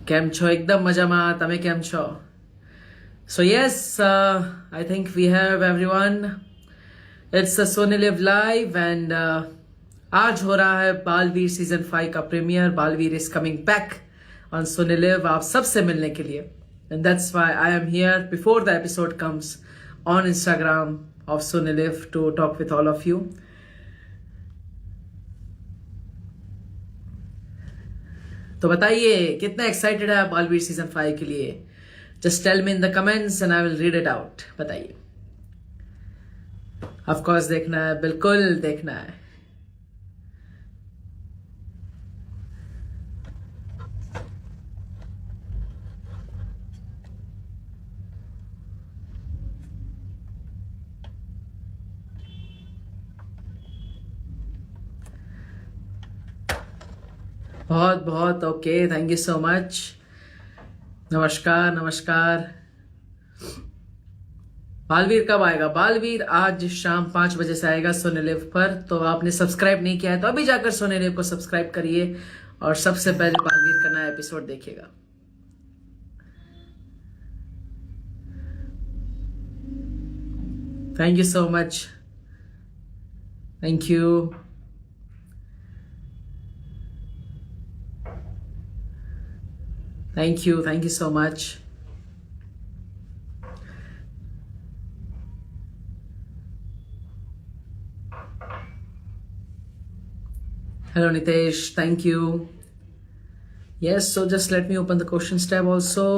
કેમ છો? એકદમ મજામાં. તમે કેમ છો? So yes, I think we have everyone. It's a Sony Live Live and आज हो रहा है बालवीर सीजन 5 का premiere. Balveer is coming back on Sony Live आप सबसे मिलने के लिए. And that's why I am here before the episode comes on Instagram of Sony Live to talk with all of you. तो बताइए कितना एक्साइटेड है आप बालवीर सीजन 5 के लिए? Just tell me in the comments and I will read it out. बताइए. Of course देखना है, बिल्कुल देखना है. बहुत बहुत okay, thank you so much. नमस्कार नमस्कार. बालवीर कब आएगा? बालवीर आज शाम 5 बजे से आएगा सोनी लिव पर. तो आपने सब्सक्राइब नहीं किया है तो अभी जाकर सोनी लिव को सब्सक्राइब करिए और सबसे पहले बालवीर का नया एपिसोड देखिएगा. Thank you so much. Thank you. Thank you so much. Hello Nitesh, thank you. Yes, so just let me open the questions tab also.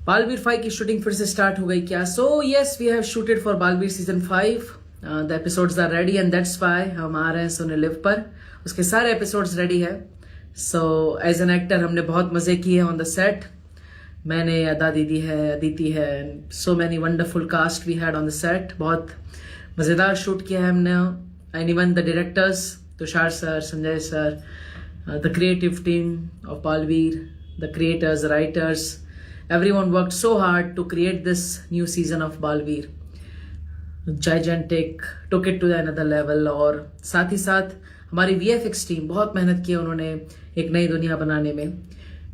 Baalveer 5 की शूटिंग फिर से स्टार्ट हो गई क्या? So yes, we have shooted for Baalveer season 5. The episodes are ready and that's why हम आ रहे हैं Soni live पर. उसके सारे एपिसोड्स रेडी है. सो एज एन एक्टर हमने बहुत मजे किए ऑन द सेट. मैंने, अदा दीदी है, अदिति है, so many wonderful cast we had on the set. बहुत मजेदार शूट किया है हमने. And even the directors Tushar sir, Sanjay sir, the creative team of Balveer, the creators, writers, everyone worked so hard to create this new season of Baalveer. Gigantic took it to the another level. और साथ ही साथ हमारी VFX team बहुत मेहनत की उन्होंने एक नई दुनिया बनाने में.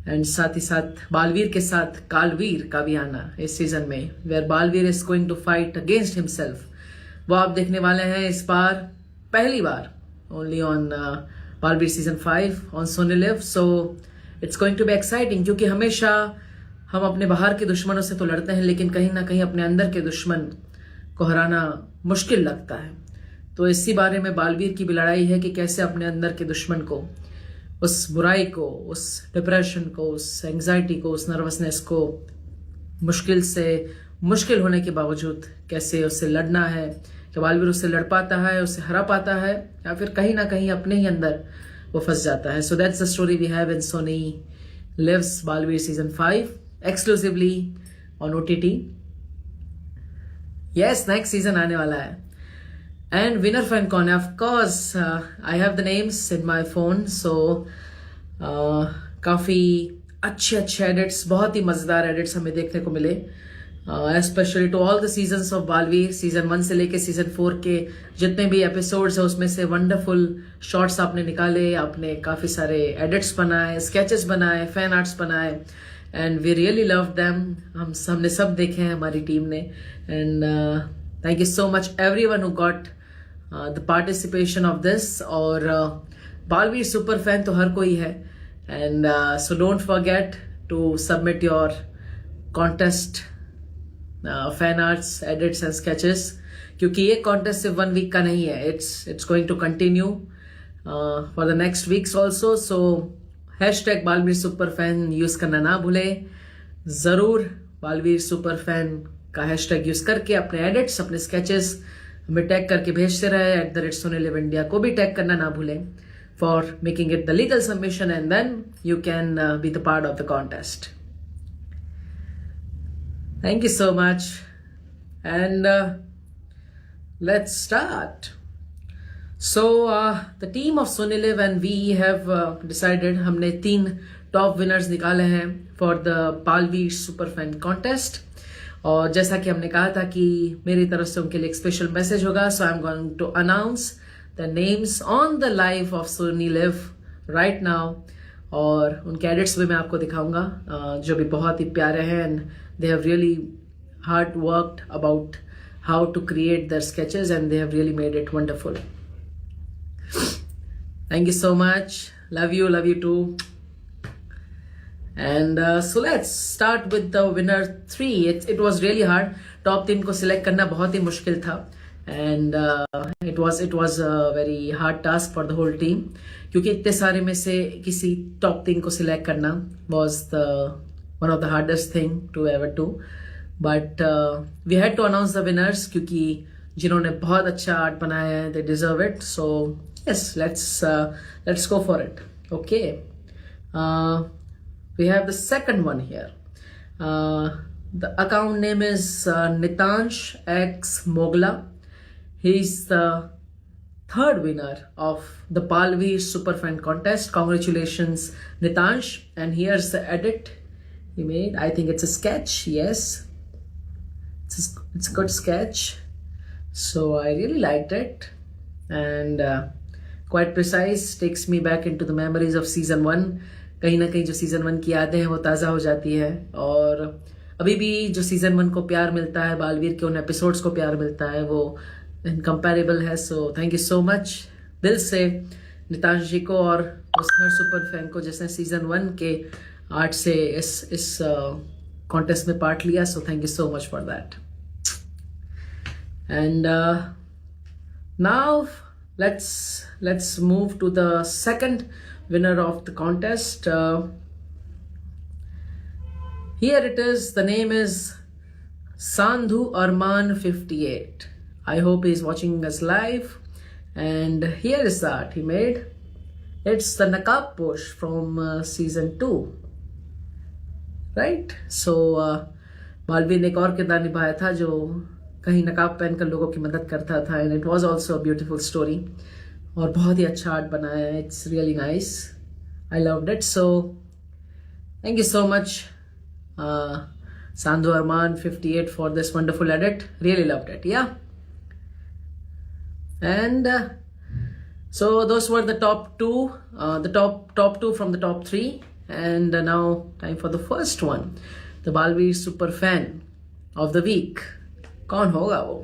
एंड साथ ही साथ बालवीर के साथ कालवीर का भी आना इस सीजन में, where Balveer is going to fight against himself. वो आप देखने वाले हैं इस बार पहली बार only on Balveer season 5 on Sony LIV. So it's going to be exciting, क्योंकि हमेशा हम अपने बाहर के दुश्मनों से तो लड़ते हैं लेकिन कहीं ना कहीं अपने अंदर के दुश्मन को हराना मुश्किल लगता है. तो इसी बारे में बालवीर की भी लड़ाई है कि कैसे अपने अंदर के दुश्मन को, उस बुराई को, उस डिप्रेशन को, उस एंग्जाइटी को, उस नर्वसनेस को मुश्किल होने के बावजूद कैसे उससे लड़ना है. कि बालवीर उससे लड़ पाता है, उससे हरा पाता है, या फिर कहीं ना कहीं अपने ही अंदर वो फंस जाता है. So that's the story we have in Sony LIV's Balveer season 5 exclusively on OTT. Yes, next season आने वाला है. एंड विनर फैन कौन है? Of course I have the names in my phone. So काफी अच्छे एडिट्स, बहुत ही मजेदार एडिट्स हमें देखने को मिले, specially to all the seasons of Balveer. Season 1 से लेके सीजन 4 के जितने भी एपिसोड्स है उसमें से वंडरफुल शॉट्स आपने निकाले. आपने काफी सारे एडिट्स बनाए, स्केचेस बनाए, फैन आर्ट्स बनाए, and we really love them. हमने सब देखे हैं, हमारी टीम ने. And thank you so much everyone who got the participation of this. और बालवीर सुपर फैन तो हर कोई है. And so don't forget to submit your contest fan arts, edits and sketches, क्योंकि ये कॉन्टेस्ट सिर्फ 1 वीक का नहीं है. It's going to continue for the next weeks also. So hashtag Balveer super fan use करना ना भूले. जरूर बालवीर सुपर फैन का हैशटैग यूज करके अपने एडिट्स, अपने स्केचेस हमें टैग करके भेजते रहे. @SonyLive India को भी टैग करना ना भूलें for making it the legal submission, and then you can be the part of the contest. Thank you so much and let's start. So the team of Sony Live and we have decided, हमने 3 top winners निकाले हैं for the Baalveer super fan contest. और जैसा कि हमने कहा था कि मेरी तरफ से उनके लिए एक स्पेशल मैसेज होगा. So I am going to announce the names on the live of Sony Live right now. और उनके एडिट्स भी मैं आपको दिखाऊंगा जो भी बहुत ही प्यारे हैं and they have really hard worked about how to create their sketches and they have really made it wonderful. Thank you so much. Love you too. And so let's start with the winner 3. It was really hard. Top 3 को select करना बहुत ही मुश्किल था and it was a very hard task for the whole team क्योंकि इतने सारे में से किसी top 3 को select करना was one of the hardest thing to ever do. But we had to announce the winners क्योंकि जिन्होंने बहुत अच्छा आर्ट बनाया है they deserve it. So yes, let's go for it. Okay. We have the second one here. The account name is Nitansh X Mogla. He's the third winner of the Balveer Superfan contest. Congratulations, Nitansh. And here's the edit he made. I think it's a sketch. Yes. It's a good sketch, so I really liked it and quite precise, takes me back into the memories of season 1. कहीं ना कहीं जो season 1 की यादें हैं वो ताज़ा हो जाती है और अभी भी जो season 1 को प्यार मिलता है, बालवीर के उन एपिसोड्स को प्यार मिलता है, वो इनकम्पेरेबल है. So thank you so much दिल से नितांश जी को और उस हर सुपर फैन को जिसने season 1 के आर्ट से इस कॉन्टेस्ट में पार्ट लिया. सो thank you so much for that. And now let's move to the second winner of the contest. Here it is. The name is Sandhu Arman 58. I hope he's watching us live. And here is the art he made. It's the Nakab push from season 2. Right? So Baalveer ने एक और किरदार निभाया था जो कहीं नकाब पहनकर लोगों की मदद करता था and it was also a beautiful story और बहुत ही अच्छा आर्ट बनाया है. It's really nice. I loved it. So thank you so much Sandhu Arman 58 for this wonderful edit. Really loved it. Yeah. And so those were the top 2, the top 2 from the top 3. And now time for the first one, the Balveer Super Fan of the Week. कौन होगा वो?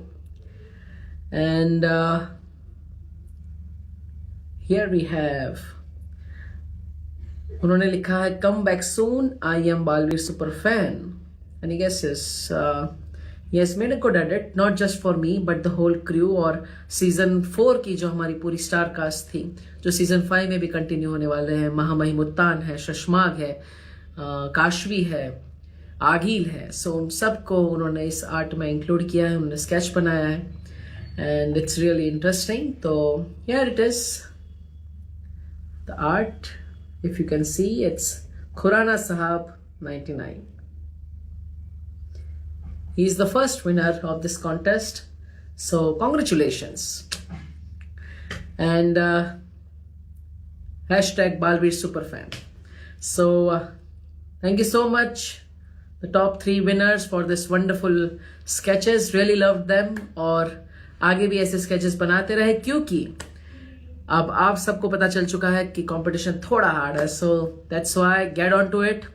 And here we have, उन्होंने लिखा है come back soon, I am Balveer super fan. And I guess he has made a good edit, not just for me but the whole crew. और season 4 की जो हमारी पूरी स्टार कास्ट थी जो season 5 में भी कंटिन्यू होने वाले हैं, महामहिमुत्तान है, शशमाग है, काशवी है, आगिल है. सो उन सबको उन्होंने इस आर्ट में इंक्लूड किया है, उन्होंने स्केच बनाया है एंड इट्स रियली इंटरेस्टिंग. तो here it is the art. If you can see, it's Khurana sahab 99. He is the first winner of this contest. So congratulations and hashtag Balveer Superfan. So thank you so much, the top 3 winners, for this wonderful sketches. Really loved them और आगे भी ऐसे sketches बनाते रहे क्योंकि अब आप सबको पता चल चुका है कि competition थोड़ा hard है. So that's why get on to it.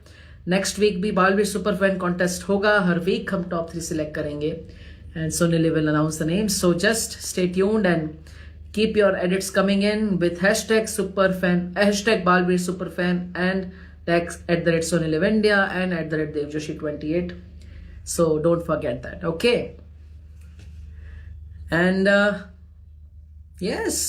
Next week भी Balveer Superfan contest होगा. हर week हम top 3 select करेंगे and Sony Live will announce the names. So just stay tuned and keep your edits coming in with hashtag Superfan, hashtag Balveer Superfan and tags @Sony Live India and @DevJoshi28. So don't forget that. Okay. And yes.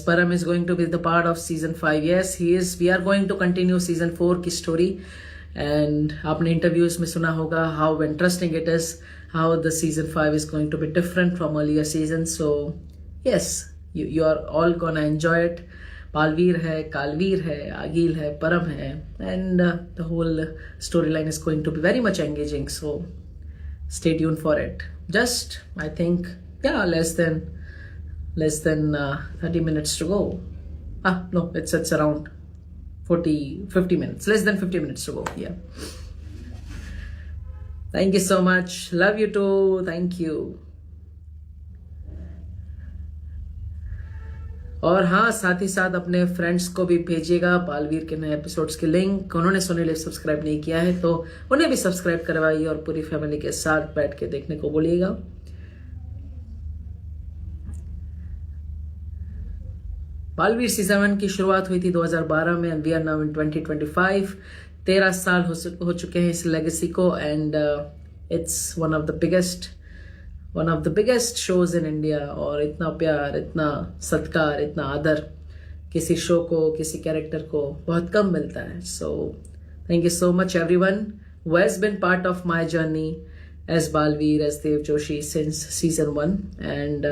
Param is going to be the part of season 5. Yes, he is. We are going to continue season 4 की story. And आपने interviews में सुना होगा how interesting it is, how the season 5 is going to be different from earlier seasons. So yes, you are all gonna enjoy it. Balveer है, Kalveer है, Agil है, Param है, and the whole storyline is going to be very much engaging. So stay tuned for it. Just I think less than 30 minutes to go. No, it's around 50 minutes, less than 50 minutes to go. Yeah. Thank you so much, love you too, thank you. और हाँ, साथ ही साथ अपने friends को भी भेजिएगा बालवीर के नए एपिसोड्स के लिंक। उन्होंने सोनी लिव सब्सक्राइब नहीं किया है तो उन्हें भी सब्सक्राइब करवाइए और पूरी फैमिली के साथ बैठ के देखने को बोलिएगा। बालवीर सीजन 1 की शुरुआत हुई थी 2012 में, and we are now in 2025। 13 साल हो चुके हैं इस लेगेसी को, and it's one of the biggest shows in India. और इतना प्यार, इतना सत्कार, इतना आदर किसी शो को, किसी कैरेक्टर को बहुत कम मिलता है। So thank you so much everyone who has been part of my journey as Balveer, as Dev Joshi since season 1। And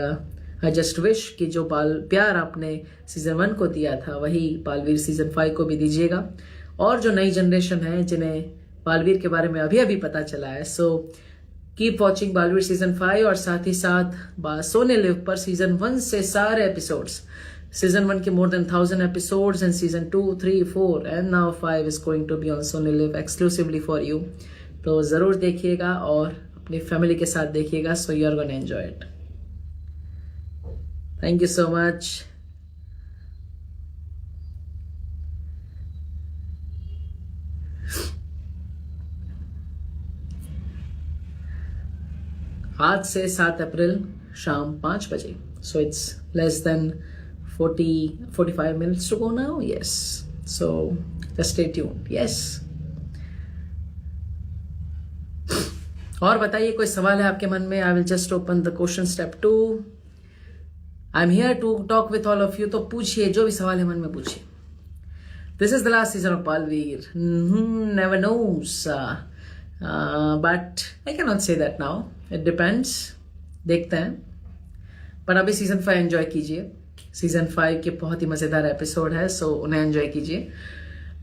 I just wish कि जो प्यार आपने सीजन 1 को दिया था वही बालवीर सीजन 5 को भी दीजिएगा। और जो नई जनरेशन है जिन्हें बालवीर के बारे में अभी अभी पता चला है, so keep watching Baalveer season 5। और साथ ही साथ सोनी लिव पर सीजन 1 से सारे एपिसोड्स, सीजन 1 के more than 1000 episodes, and season 2, 3, 4 and now 5 is going to be on Sony LIV exclusively for you. तो जरूर देखिएगा और अपनी फैमिली के साथ देखिएगा, so you are gonna enjoy it. Thank you so much. आज से 7 अप्रैल शाम 5 बजे, so it's less than 45 minutes to go now. Yes, so just stay tuned. Yes. और बताइए, कोई सवाल है आपके मन में? I will just open the question step 2। I am here to talk with all of you. तो पूछिए, जो भी सवाल है मन में पूछिए। This is the last season of Balveer, never knows, but I can not say that now, it depends, देखते हैं। पर अभी सीजन 5 एंजॉय कीजिए। सीजन 5 के बहुत ही मजेदार एपिसोड है, सो उन्हें एंजॉय कीजिए।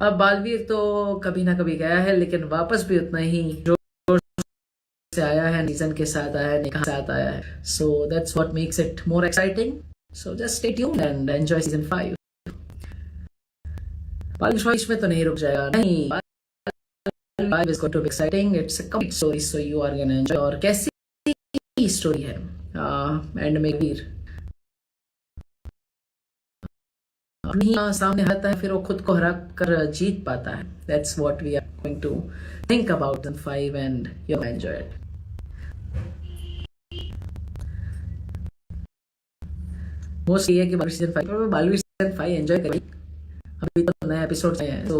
अब बालवीर तो कभी ना कभी गया है, लेकिन वापस भी उतना ही जोर से आया है, सीजन के साथ आया है, निकाह के साथ आया है। So that's what makes it more exciting. So just stay tuned and enjoy season 5। Baalveer में तो नहीं रुक जाएगा, नहीं। Life is going to be exciting. It's a complete story, so you are gonna enjoy. और कैसी स्टोरी है एंड में वीर अपनी सामने आता है, फिर वो खुद को हरा कर जीत पाता है। That's what we are going to think about in 5 and you'll enjoy it. Mostly ये कि बालवीर सीजन 5 एंजॉय करें। अभी तो नए एपिसोड आए हैं, तो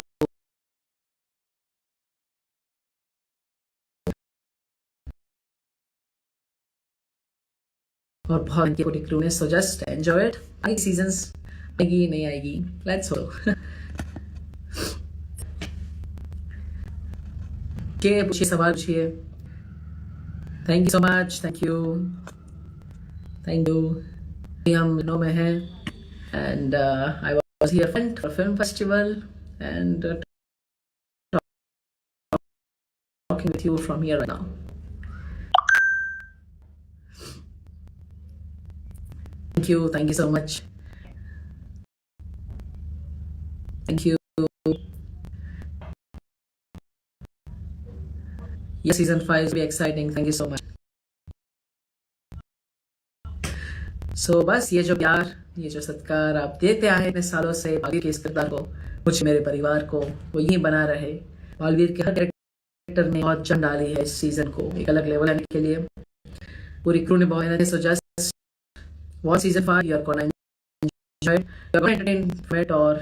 और बहुत कोटी क्रू ने, सो जस्ट एंजॉय इट। आगे सीजन्स आएगी नहीं आएगी, लेट्स हो। पूछिए सवाल पूछिए। Thank you so much, thank you, thank you. हम नो में हैं, and I was here for film festival and talking with you from here now. Thank you so much. Thank you. Yes, season 5 will be exciting. Thank you so much. So बस ये जो प्यार, ये जो सत्कार आप देते आए इतने सालों से बालवीर के इस किरदार को, मुझे, मेरे परिवार को, वो यही बना रहे। बालवीर के हर कैरेक्टर ने बहुत जान डाली है इस सीजन को एक अलग लेवल आने के लिए। पूरी क्रू ने बहुत मेहनत की। So just watch season 5, you are gonna enjoy it, you are gonna entertain from it, और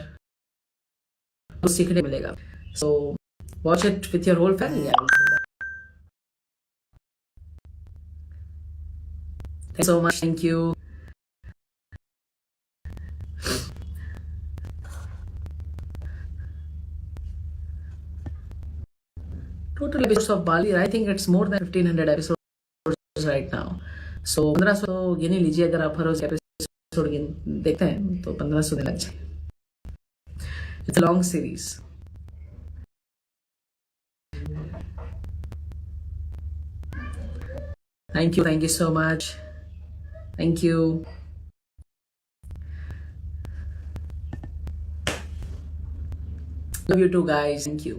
कुछ सीखने मिलेगा। So watch it with your whole family, I will say that. Thank you so much, thank you. Total episodes of Bali, I think it's more than 1500 episodes right now. So 1500 तो गिन ही लीजिए। अगर आप हर रोज episode देखते हैं तो 1500 दिन लग जाए। It's a long series. Thank you so much, thank you. Love you too guys, thank you.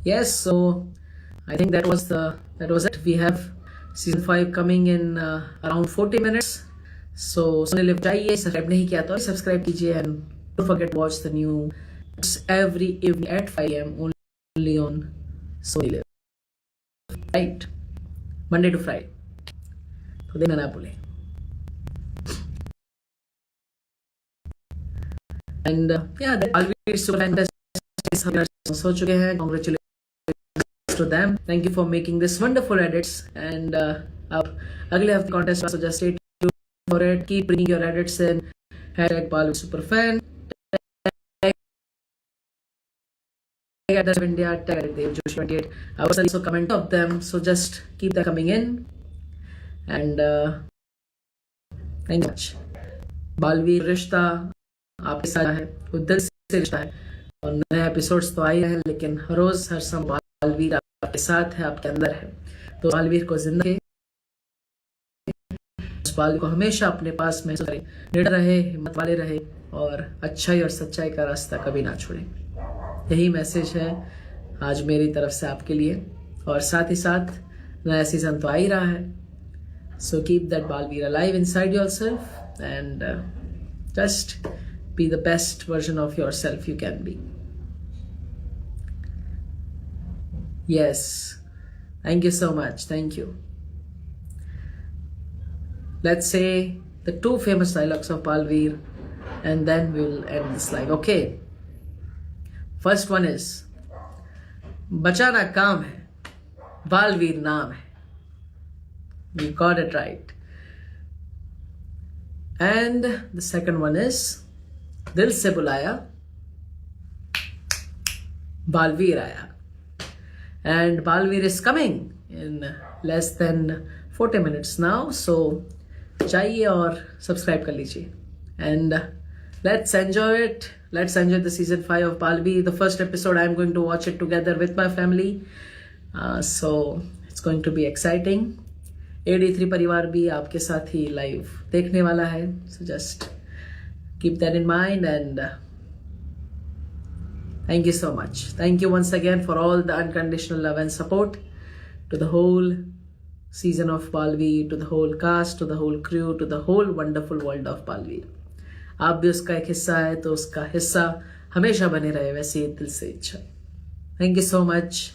Yes, so I think that was it. We have season 5 coming in around 40 minutes. So सोने live जाइए, subscribe नहीं किया तो subscribe कीजिए and don't forget to watch the new every evening at 5 a.m. only on Sony Live, right? Monday to Friday. तो देखना ना भूलें. And yeah, that Balveer is super fantastic. हो चुके हैं. Congratulations to them. Thank you for making this wonderful edits. And अब अगले हफ्ते contest so just stay tuned for it. Keep bringing your edits in. Hashtag Balveer Superfan. Tag at India. Tag at Dev Joshi 28. I will also comment of them. So just keep that coming in. And thank you much. Baalveer रिश्ता आपके साथ है, वो दिल से रिश्ता है. और नए एपिसोड्स तो आए हैं, लेकिन हर रोज हर समय बालवीर आपके साथ है, आपके अंदर है. तो बालवीर को जिंदा रखें, उस बालवीर को हमेशा अपने पास महसूस करें, निडर रहे, हिम्मत वाले रहे और अच्छाई और सच्चाई का रास्ता कभी ना छोड़ें. यही मैसेज है आज मेरी तरफ से आपके लिए. और साथ ही साथ नया सीजन तो आ ही रहा है. So keep that Baalveer alive inside yourself and just be the best version of yourself you can be. Yes, thank you so much. Thank you. Let's say the 2 famous dialogues of Balveer and then we'll end this live. Okay, first one is बचाना काम है, बालवीर नाम है. You got it right. And the second one is दिल से बुलाया, बालवीर आया. And Balveer is coming in less than 40 minutes now. So जाइए और सब्सक्राइब कर लीजिए. And let's enjoy it. Let's enjoy the season 5 of Balveer. The first episode I'm going to watch it together with my family. So it's going to be exciting. AD3 परिवार भी आपके साथ ही live देखने वाला है. So just keep that in mind and thank you so much. Thank you once again for all the unconditional love and support to the whole season of Balveer, to the whole cast, to the whole crew, to the whole wonderful world of Balveer. आप भी उसका एक हिस्सा है तो उसका हिस्सा हमेशा बने रहे, वैसे दिल से इच्छा. Thank you so much.